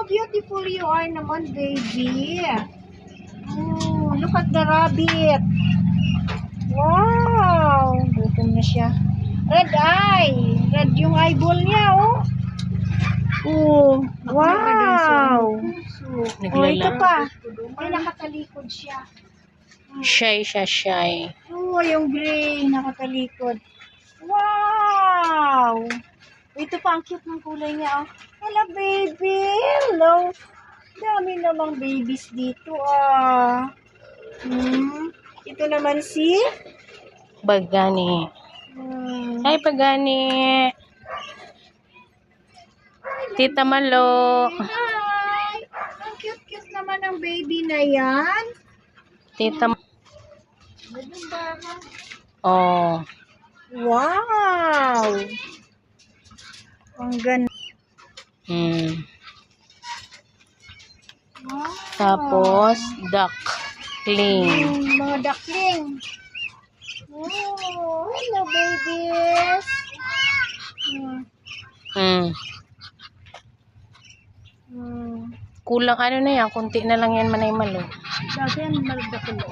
beautiful you are naman, baby. Oh, look at the rabbit. Wow. Gutom na siya. Red eye. Red yung eyeball niya, oh. Oh, wow. Oh, ito pa. Ay, nakatalikod siya. Shy. Oh, yung gray, nakatalikod. Wow! Ito pa, ang cute ng kulay niya, oh. Hello, baby! Hello! Dami namang babies dito, ah. Ito naman si... Bagani. Hi, Pagani. Tita Malo. Hi! Ang cute-cute naman ng baby na yan. Tita Ganun ba? Oh. Wow! Ang ganda. Wow. Tapos, duckling. Mga duckling. Oh, hello, babies. Kulang ano na yan, kunti na lang yan, Manay Malo. Dati yan, malagdakulo.